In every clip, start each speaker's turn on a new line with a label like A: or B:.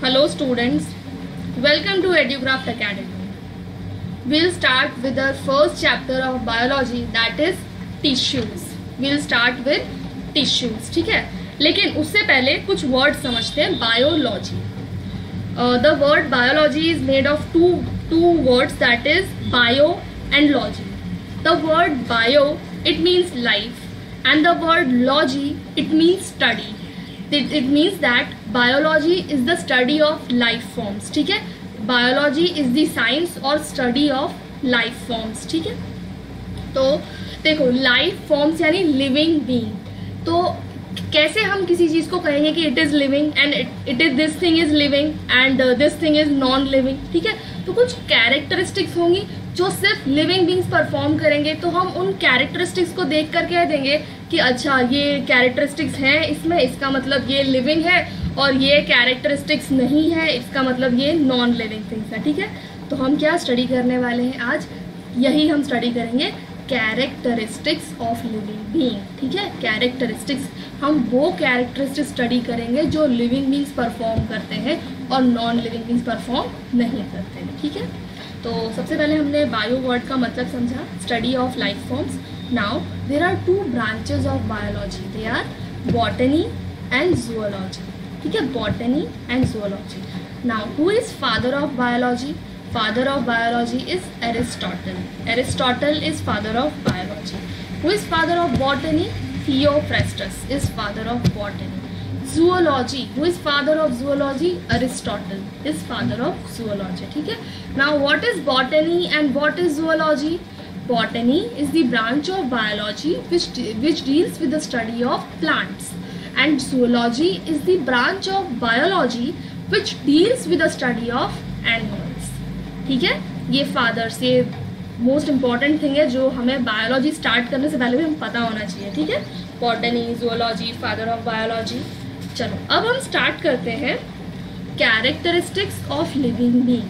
A: Hello students, welcome to EduCraft Academy. We'll start with our first chapter of biology, that is tissues. We'll start with tissues, ठीक है. लेकिन उससे पहले कुछ word समझते हैं. Biology. The word biology is made of two words, that is bio and logy. The word bio, it means life, and the word logy, it means study. It means that biology is the study of life forms. ठीक है. Biology is the science or study of life forms. ठीक है. तो देखो, life forms यानी living being. तो कैसे हम किसी चीज़ को कहेंगे कि it is living and it is this thing is living and this thing is non living. ठीक है. तो कुछ कैरेक्टरिस्टिक्स होंगी जो सिर्फ लिविंग बींग्स परफॉर्म करेंगे. तो हम उन कैरेक्टरिस्टिक्स को देख कर कह देंगे कि अच्छा ये कैरेक्टरिस्टिक्स हैं इसमें, इसका मतलब ये लिविंग है, और ये कैरेक्टरिस्टिक्स नहीं है, इसका मतलब ये नॉन लिविंग थिंग्स है. ठीक है. तो हम क्या स्टडी करने वाले हैं आज? यही हम स्टडी करेंगे, कैरेक्टरिस्टिक्स ऑफ लिविंग बीइंग. ठीक है. कैरेक्टरिस्टिक्स, हम वो कैरेक्टरिस्टिक्स स्टडी करेंगे जो लिविंग बींग्स परफॉर्म करते हैं और नॉन लिविंग बींग्स परफॉर्म नहीं करते हैं. ठीक है. तो सबसे पहले हमने बायो वर्ड का मतलब समझा, study of life forms. Now there are two branches of biology, they are botany and zoology. ठीक है. Botany and zoology. Now who is father of biology? Father of biology is Aristotle. Aristotle is father of biology. Who is father of botany? Theophrastus is father of botany. Zoology. Who is father of zoology? Aristotle is father of zoology. ठीक है. Now what is botany and what is zoology? Botany is the branch of biology which deals with the study of plants, and zoology is the branch of biology which deals with the study of animals. ठीक है. ये fathers, ये most important thing है जो हमें biology start करने से पहले भी हमें पता होना चाहिए. ठीक है. Botany, zoology, father of biology. चलो अब हम स्टार्ट करते हैं characteristics of living being.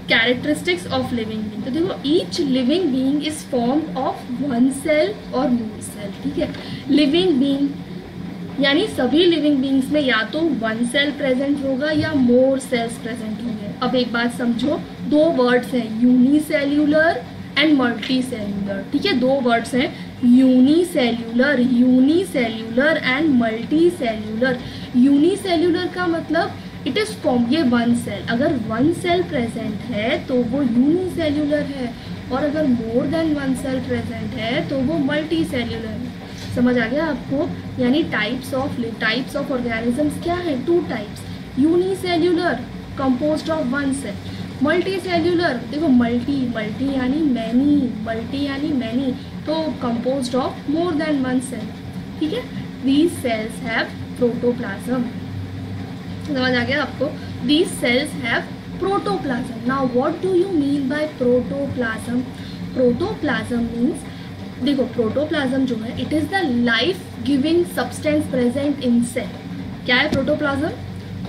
A: Characteristics of living being. तो देखो, each living being is formed of one cell और मोर सेल. ठीक है. लिविंग बीइंग यानी सभी लिविंग बींग्स में या तो वन सेल प्रेजेंट होगा या मोर सेल्स प्रेजेंट होंगे. अब एक बात समझो, दो वर्ड्स हैं, यूनिसेल्यूलर एंड मल्टी सेल्यूलर. ठीक है. दो वर्ड्स हैं, unicellular and multi cellular. Unicellular का मतलब इट इज फॉर्म, ये वन सेल, अगर वन सेल प्रेजेंट है तो वो यूनिसेल्यूलर है, और अगर more than one cell present है तो वो मल्टी सेल्यूलर है. समझ आ गया आपको? यानी टाइप्स ऑफ ऑर्गेनिजम्स क्या है? Two types. Unicellular composed of one cell, multi cellular, देखो मल्टी यानी मैनी, तो composed of more than one cell. ठीक है. These cells have protoplasm. समझ आ गया आपको? These cells have protoplasm. Now what do you mean by protoplasm? Protoplasm means, देखो प्रोटोप्लाज्म जो है, it is the life giving substance present in cell. क्या है protoplasm?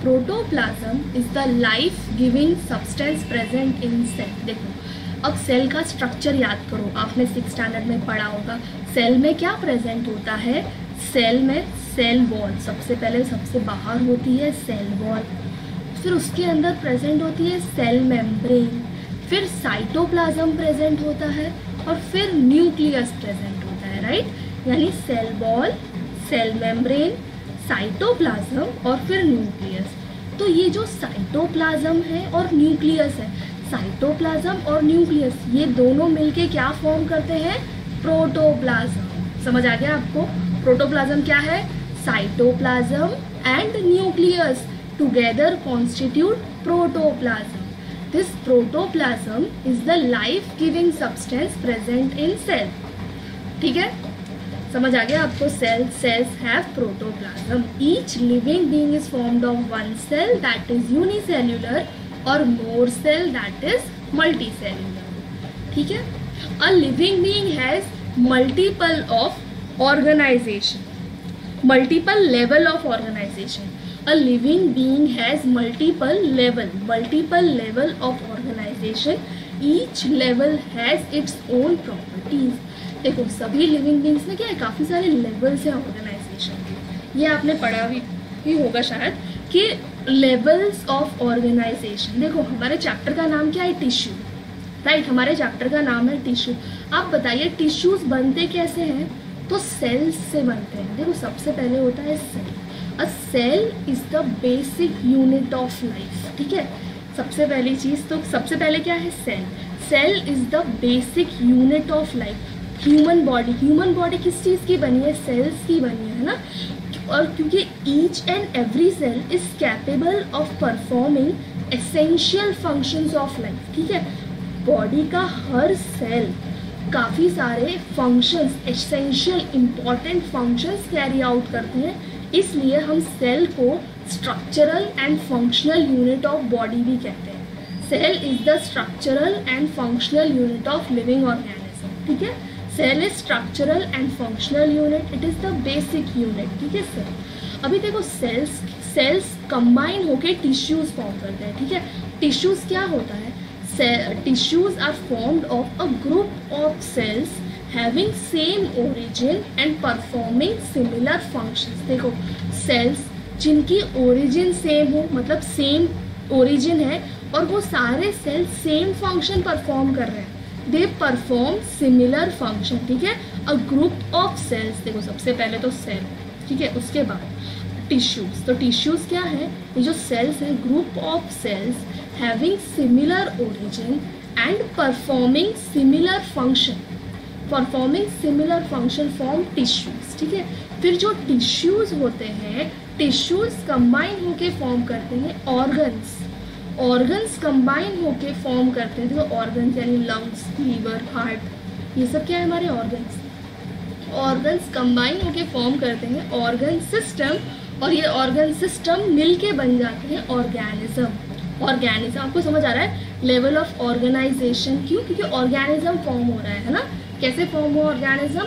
A: Protoplasm is the life giving substance present in cell. देखो, अब cell का structure याद करो, आपने 6th स्टैंडर्ड में पढ़ा होगा. सेल में क्या प्रेजेंट होता है? सेल में सेल वॉल, सबसे पहले सबसे बाहर होती है सेल वॉल, फिर उसके अंदर प्रेजेंट होती है सेल मेम्ब्रेन, फिर साइटोप्लाज्म प्रेजेंट होता है, और फिर न्यूक्लियस प्रेजेंट होता है. राइट. यानी cell wall, cell membrane, cytoplasm और फिर न्यूक्लियस. तो ये जो साइटोप्लाज्म है और न्यूक्लियस है, साइटोप्लाज्म और न्यूक्लियस, ये दोनों मिलके क्या फॉर्म करते हैं? प्रोटोप्लाज्म. समझ आ गया आपको? प्रोटोप्लाज्म क्या है? Cytoplasm and nucleus together constitute protoplasm. This protoplasm is the life-giving substance present in cell. ठीक है. समझ आ गया आपको? Cells have protoplasm. Each living being is formed of one cell, that is unicellular, or more cell, that is multicellular. ठीक है. A living being has multiple of organization, multiple level of organization. A living being has multiple level of organization. Each level has its own properties. देखो, सभी living beings में क्या है, काफ़ी सारे levels हैं ऑर्गेनाइजेशन के. ये आपने पढ़ा भी ही होगा शायद कि लेवल्स ऑफ ऑर्गेनाइजेशन। देखो हमारे चैप्टर का नाम क्या है, टिश्यू, राइट, हमारे चैप्टर का नाम है टिश्यू। आप बताइए टिश्यूज बनते कैसे हैं, तो सेल्स से बनते हैं। देखो सबसे पहले होता है cell. A cell is the basic unit of life, ठीक है। सबसे पहली चीज़, तो सबसे पहले क्या है, cell. Cell is the basic unit of life. Human body किस चीज़ की बनी है, सेल्स की बनी है ना। और क्योंकि each and every cell is capable of performing essential functions of life, ठीक है। बॉडी का हर सेल काफ़ी सारे functions, essential important functions carry out करते हैं, इसलिए हम सेल को structural and functional unit of body भी कहते हैं। Cell is the structural and functional unit of living organism, ठीक है। Cell is structural and functional unit, it is the basic unit, ठीक है सेल। अभी देखो सेल्स कंबाइन होके टिश्यूज फॉर्म करते हैं, ठीक है। टिश्यूज क्या होता है, tissues are formed of a group of cells having same origin and performing similar functions। देखो cells जिनकी origin same हो, मतलब same origin है और वो सारे cells same function perform कर रहे हैं, they perform similar function, ठीक है। a group of cells, देखो सबसे पहले तो cell, ठीक है, उसके बाद टिश्यूज। तो टिश्यूज क्या है, ये जो सेल्स है, group of cells having similar origin and performing similar function form tissues, ठीक है। फिर जो टिश्यूज होते हैं, टिश्यूज कंबाइन होके फॉर्म करते हैं ऑर्गन्स कंबाइन होके फॉर्म करते हैं। देखो ऑर्गन्स यानी लंग्स, लीवर, हार्ट, ये सब क्या है हमारे ऑर्गन्स कंबाइन होके फॉर्म करते हैं ऑर्गन सिस्टम, और ये ऑर्गन सिस्टम मिलके बन जाते हैं ऑर्गेनिज्म। आपको समझ आ रहा है लेवल ऑफ ऑर्गेनाइजेशन, क्यों, क्योंकि ऑर्गेनिज्म फॉर्म हो रहा है ना। कैसे फॉर्म हुआ organism,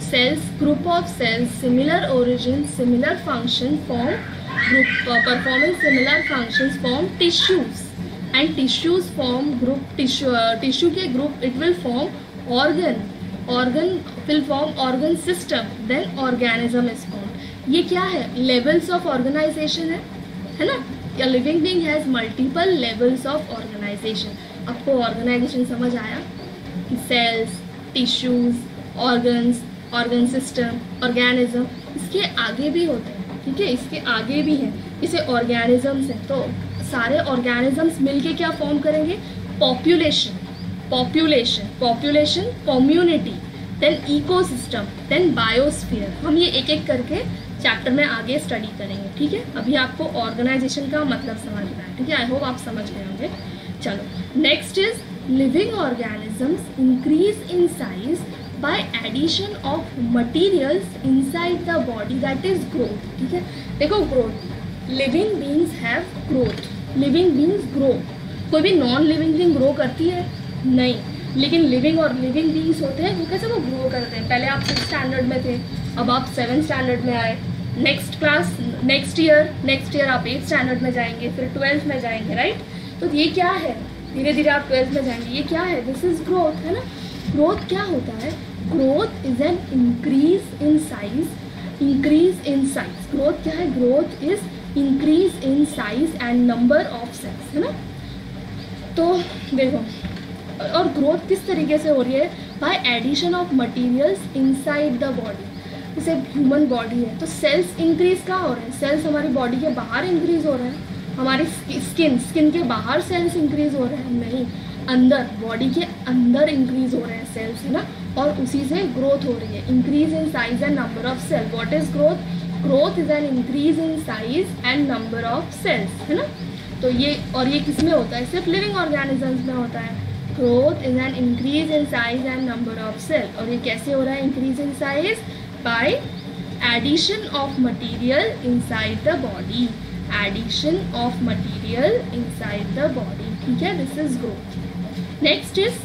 A: cells group of cells similar origin similar function form group performing similar functions form tissues, and tissues form group tissue के group, it will form organ will form organ system, then organism is form. ये क्या है, levels of organisation है ना। A living being has multiple levels of organization। आपको organization समझ आया कि cells, tissues, organ system, organism, इसके आगे भी होते हैं, ठीक है, इसके आगे भी हैं, इसे ऑर्गेनिजम्स हैं। तो सारे ऑर्गेनिजम्स मिलके क्या फॉर्म करेंगे, population, community, then ecosystem, then biosphere. हम ये एक एक करके चैप्टर में आगे स्टडी करेंगे, ठीक है। अभी आपको ऑर्गेनाइजेशन का मतलब समझ में आया, ठीक है, आई होप आप समझ गए होंगे। चलो next is living organisms increase in size by addition of materials inside the body, that is growth, ठीक है। देखो growth, living beings have growth, living beings grow. कोई भी नॉन लिविंग बींग ग्रो करती है नहीं, लेकिन लिविंग बींग्स होते हैं वो कैसे, वो ग्रो करते हैं। पहले आप 6th स्टैंडर्ड में थे, अब आप 7th स्टैंडर्ड में आए, नेक्स्ट ईयर आप 8th स्टैंडर्ड में जाएंगे, फिर 12th में जाएंगे, राइट। तो ये क्या है, धीरे धीरे आप 12th में जाएंगे, ये क्या है, दिस इज ग्रोथ, है ना। ग्रोथ क्या होता है, growth is an increase in size, growth क्या है, growth is increase in size and number of cells, है ना। तो देखो, और ग्रोथ किस तरीके से हो रही है, by addition of materials inside the body. जैसे ह्यूमन बॉडी है तो सेल्स इंक्रीज कहाँ हो रहे हैं, सेल्स हमारी बॉडी के बाहर इंक्रीज हो रहे हैं, हमारी स्किन के बाहर सेल्स इंक्रीज हो रहे हैं, नहीं, अंदर बॉडी के अंदर इंक्रीज हो रहे हैं सेल्स, है ना। और उसी से ग्रोथ हो रही है, increase in size and number of cell. What is growth, growth is an increase in size and number of cells, है ना। तो ये, और ये किस में होता है, सिर्फ लिविंग ऑर्गेनिजम्स में होता है। Growth is an increase in size and number of cell. और ये कैसे हो रहा है, increase in size by addition of material inside the body, ठीक है, this is growth। next is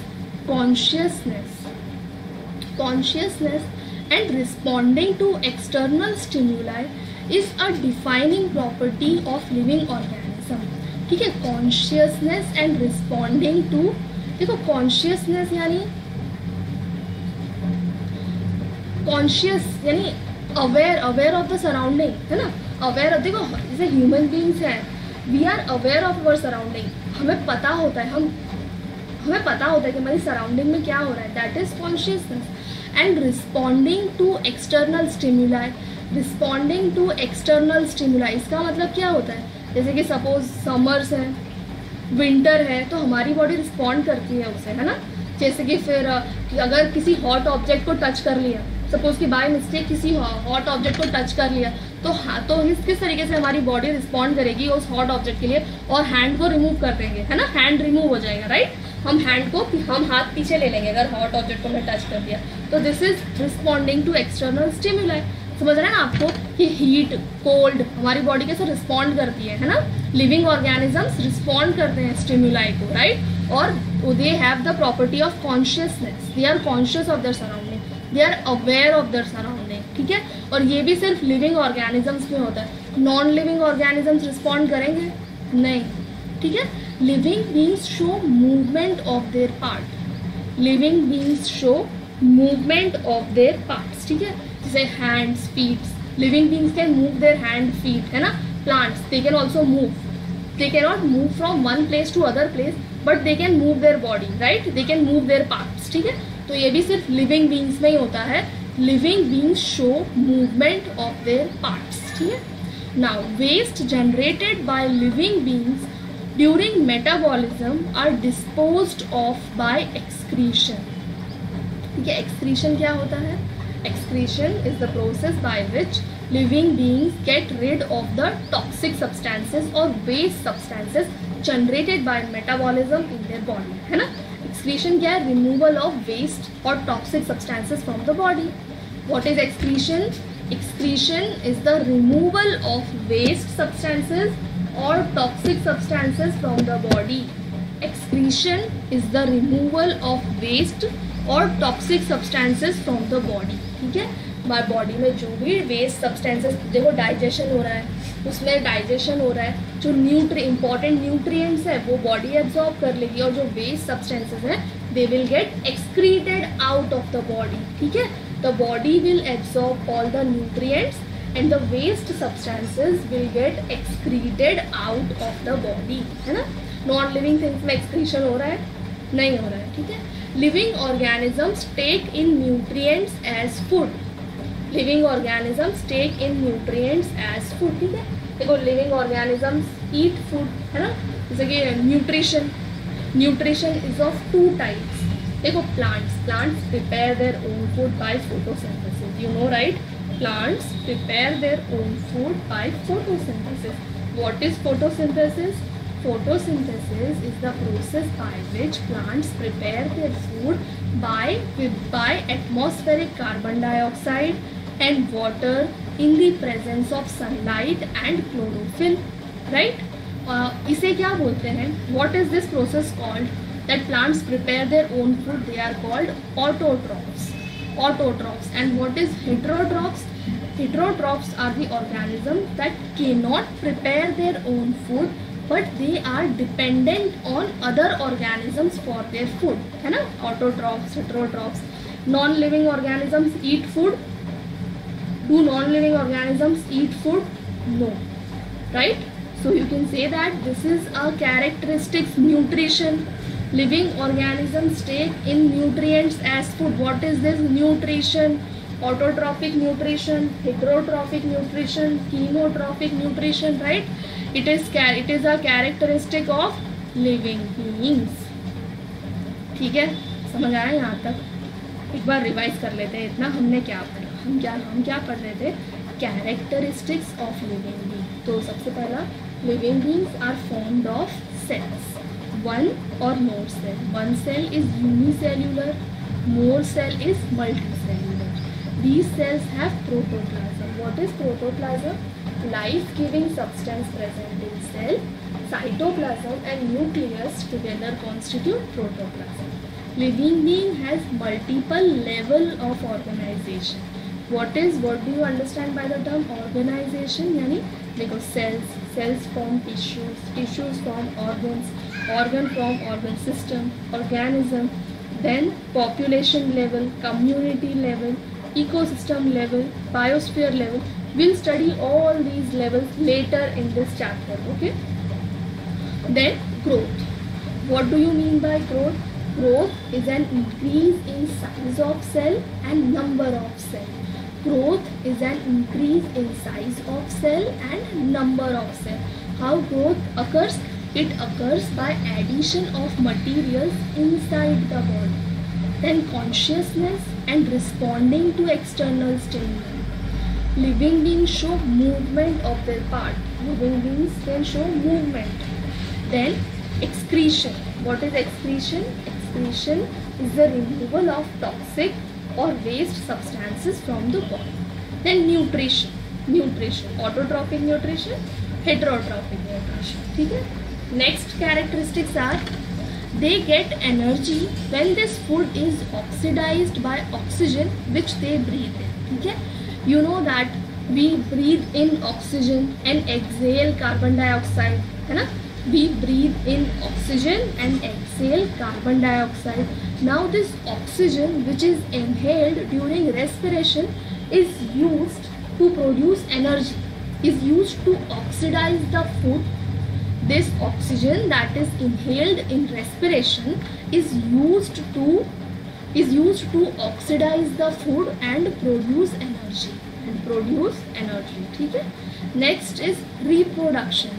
A: consciousness and responding to external stimuli is a defining property of living organism, ठीक है। consciousness and responding to, देखो consciousness यानी conscious, यानी aware of the surrounding, है ना, aware, देखो जैसे ह्यूमन बींग्स हैं, we are aware of our surrounding, हमें पता होता है कि हमारी सराउंडिंग में क्या हो रहा है, that is consciousness. And responding to external stimuli, इसका मतलब क्या होता है, जैसे कि सपोज समर्स है, विंटर है, तो हमारी बॉडी रिस्पॉन्ड करती है उसे, है ना. जैसे कि फिर अगर किसी हॉट ऑब्जेक्ट को टच कर लिया, सपोज कि बाय मिस्टेक किसी हॉट ऑब्जेक्ट को टच कर लिया, तो तो किस तरीके से हमारी बॉडी रिस्पॉन्ड करेगी उस हॉट ऑब्जेक्ट के लिए, और हैंड को रिमूव कर देंगे, है ना, हैंड रिमूव हो जाएगा, राइट. हम हाथ पीछे ले लेंगे अगर हॉट ऑब्जेक्ट को हमने टच कर दिया. तो this is responding to external stimuli. समझ रहे हैं ना आपको कि हीट, कोल्ड, हमारी बॉडी कैसे रिस्पॉन्ड करती है ना. लिविंग ऑर्गेनिजम्स रिस्पॉन्ड करते हैं स्टिमुलाई को, राइट. और they have the property of consciousness, they are conscious of their surrounding, they are aware of their surrounding, ठीक है. और ये भी सिर्फ लिविंग ऑर्गेनिजम्स में होता है, नॉन लिविंग ऑर्गेनिजम्स रिस्पॉन्ड करेंगे नहीं, ठीक है. Living beings show movement of there part, ठीक है. जैसे hands, feet, living beings can move their hand, feet, है ना. Plants, they can also move, they cannot move from one place to other place, but they can move their body, right, they can move their parts, ठीक है. तो ये भी सिर्फ living beings में ही होता है. Living beings show movement of their parts, ठीक है. Now waste generated by living beings during metabolism are disposed of by excretion, ठीक है. एक्सक्रीशन क्या होता है, excretion is the process by which living beings get rid of the toxic substances or waste substances generated by metabolism in their body, है ना. excretion क्या है, removal of waste or toxic substances from the body. what is excretion? excretion is the removal of waste substances or toxic substances from the body. excretion is the removal of waste और toxic substances from the body, ठीक है. हमारी body में जो भी waste substances, देखो digestion हो रहा है, उसमें डाइजेशन हो रहा है, जो इंपॉर्टेंट न्यूट्रिएंट्स है वो बॉडी एब्जॉर्ब कर लेगी, और जो वेस्ट सब्सटेंसेस हैं they will get excreted out of the body, ठीक है. The body will absorb all the nutrients and the waste substances will get excreted out of the body, है ना. नॉन लिविंग थिंग्स में excretion हो रहा है, नहीं हो रहा है, ठीक है. Living organisms take in nutrients as food. Living organisms take in nutrients as food, ठीक है. देखो living organisms eat food, है ना. जैसे कि nutrition is of two types. देखो plants prepare their own food by photosynthesis, you know, right. Plants prepare their own food by photosynthesis. What is photosynthesis? Photosynthesis is the process by which plants prepare their food by atmospheric carbon dioxide and water in the presence of sunlight and chlorophyll, right. इसे क्या बोलते हैं, what is this process called, that plants prepare their own food, they are called autotrophs. And what is heterotrophs? Heterotrophs are the organisms that cannot prepare their own food, but they are dependent on other organisms for their food, है ना. Autotrophs, heterotrophs. Non-living organisms eat food. Do non-living organisms eat food? No, right. So you can say that this is a characteristics nutrition. Living organisms take in nutrients as food. What is this nutrition? Autotrophic nutrition, heterotrophic nutrition, chemotrophic nutrition, right. It is a characteristic of living beings, ठीक है. समझ आया यहाँ तक? एक बार revise कर लेते हैं. इतना हमने क्या पढ़ा, हम क्या पढ़ रहे थे, कैरेक्टरिस्टिक्स ऑफ लिविंग बींग. तो सबसे पहला, living beings are formed of cells, one or more cell. One cell is unicellular, more cell is multicellular. These cells have protoplasm. What is protoplasm? Life-giving substance present in cell. Cytoplasm and nucleus together constitute protoplasm. Living being has multiple level of organization. What do you understand by the term organization? यानी देखो cells form tissues form organ form organ system, organism, then population level, community level, ecosystem level, biosphere level. We'll study all these levels later in this chapter. Okay. Then growth. What do you mean by growth? Growth is an increase in size of cell and number of cell. Growth is an increase in size of cell and number of cell. How growth occurs? It occurs by addition of materials inside the body. Then consciousness and responding to external stimuli. Living beings show movement of their part. Living beings can show movement. Then excretion. What is excretion? Excretion is the removal of toxic or waste substances from the body. Then nutrition. Nutrition. Autotrophic nutrition, heterotrophic nutrition. ठीक है? Next characteristics are they get energy when this food is oxidized by oxygen which they breathe in. ठीक है? You know that we breathe in oxygen and exhale carbon dioxide. है ना? We breathe in oxygen and exhale carbon dioxide. Now this oxygen which is inhaled during respiration is used to produce energy, is used to oxidize the food. This oxygen that is inhaled in respiration is used to oxidize the food and produce energy. ठीक है? Next is reproduction.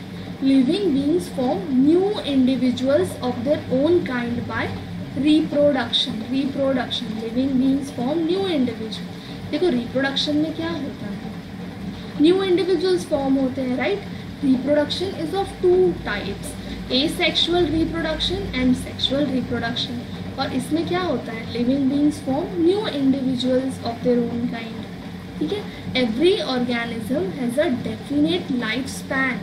A: Living beings form new individuals of their own kind by reproduction. Living beings form new individuals. देखो reproduction में क्या होता है? New individuals form होते हैं, right? Reproduction is of two types, asexual reproduction and sexual reproduction. और इसमें क्या होता है? Living beings form new individuals of their own kind. ठीक है? Every organism has a definite lifespan.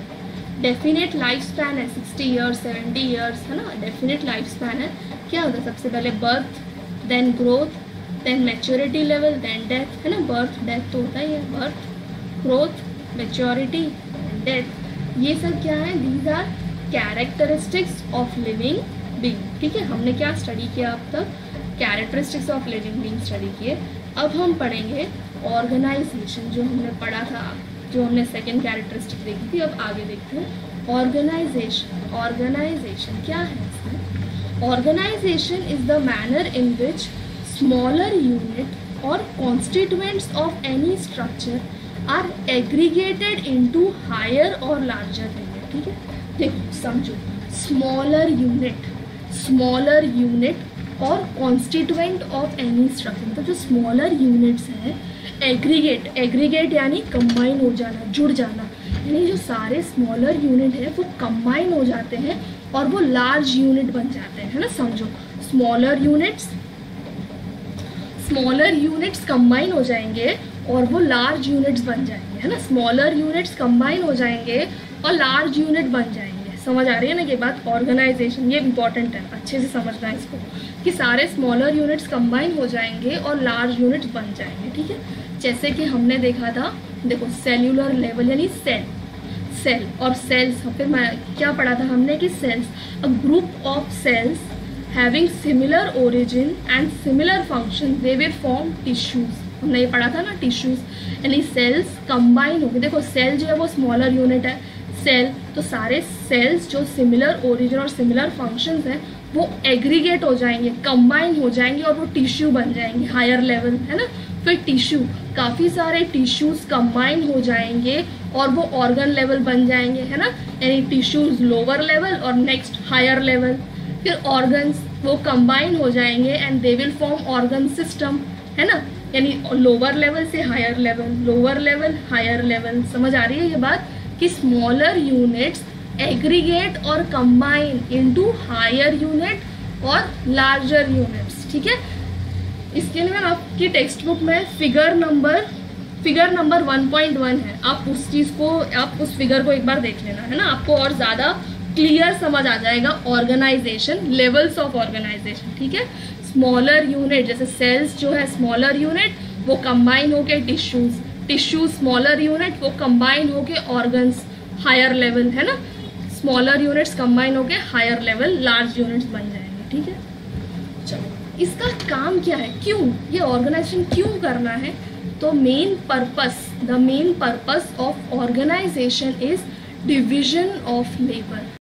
A: Definite life span है 60 ईयर्स 70 ईयर्स, है ना? डेफिनेट लाइफ स्पैन है. क्या होता है? सबसे पहले birth, then growth, then maturity level, then death, है ना? बर्थ डेथ तो होता ही है. Birth, growth, maturity and death, ये सब क्या है? These are characteristics of living being. ठीक है? हमने क्या स्टडी किया अब तक? Characteristics of living being study किए. अब हम पढ़ेंगे ऑर्गेनाइजेशन, जो हमने पढ़ा था, जो हमने सेकेंड कैरेक्टरिस्टिक देखी थी. अब आगे देखते हैं ऑर्गेनाइजेशन. ऑर्गेनाइजेशन क्या है इसमें? Organisation is the manner in which smaller unit or constituents of any structure are aggregated into higher or larger unit. ठीक है? देखो समझो, smaller unit or constituent of any structure, मतलब जो स्मॉलर यूनिट्स हैं, एग्रीगेट यानी कंबाइन हो जाना, जुड़ जाना, यानी जो सारे स्मॉलर यूनिट है वो कंबाइन हो जाते हैं और वो लार्ज यूनिट बन जाते हैं, है ना? समझो, स्मॉलर यूनिट्स कंबाइन हो जाएंगे और वो लार्ज यूनिट्स बन जाएंगे, है ना? स्मॉलर यूनिट्स कंबाइन हो जाएंगे और लार्ज यूनिट बन जाएंगे. समझ आ रही है ना ये बात? ऑर्गेनाइजेशन ये इंपॉर्टेंट है, अच्छे से समझना है इसको, कि सारे स्मॉलर यूनिट्स कंबाइन हो जाएंगे और लार्ज यूनिट्स बन जाएंगे. ठीक है? जैसे कि हमने देखा था, देखो सेल्यूलर लेवल यानी सेल और सेल्स. फिर मैं क्या पढ़ा था हमने कि cells, a group of cells having similar origin and similar function they will form tissues. हमने ये पढ़ा था ना, टिश्यूज यानी सेल्स कंबाइन हो गए. देखो सेल जो है वो स्मॉलर यूनिट है, सेल, तो सारे सेल्स जो सिमिलर ओरिजिन और सिमिलर फंक्शंस हैं वो एग्रीगेट हो जाएंगे, कंबाइन हो जाएंगे और वो टिश्यू बन जाएंगे, हायर लेवल, है ना? फिर टिश्यू, काफ़ी सारे टिश्यूज़ कंबाइन हो जाएंगे और वो ऑर्गन लेवल बन जाएंगे, है ना? यानी टिश्यूज़ लोअर लेवल और नेक्स्ट हायर लेवल. फिर ऑर्गन्स वो कंबाइन हो जाएंगे and they will form organ system, है ना? यानी लोअर लेवल से higher level, lower level higher level. समझ आ रही है ये बात कि स्मॉलर यूनिट्स एग्रीगेट और कंबाइन इनटू हायर यूनिट और लार्जर यूनिट्स. ठीक है? इसके लिए मैं आपकी टेक्स्ट बुक में फिगर नंबर 1.1 है, आप उस चीज़ को, आप उस फिगर को एक बार देख लेना, है ना? आपको और ज़्यादा क्लियर समझ आ जाएगा ऑर्गेनाइजेशन, लेवल्स ऑफ ऑर्गेनाइजेशन. ठीक है? स्मॉलर यूनिट जैसे सेल्स जो है स्मॉलर यूनिट, वो कंबाइन होके टिश्यूज स्मॉलर यूनिट, वो कंबाइन होके ऑर्गन्स हायर लेवल, है ना? स्मॉलर यूनिट्स कंबाइन होके हायर लेवल लार्ज यूनिट्स बन जाएंगे. ठीक है? चलो इसका काम क्या है, क्यों ये ऑर्गेनाइजेशन क्यों करना है? तो the main purpose of organisation is division of labour.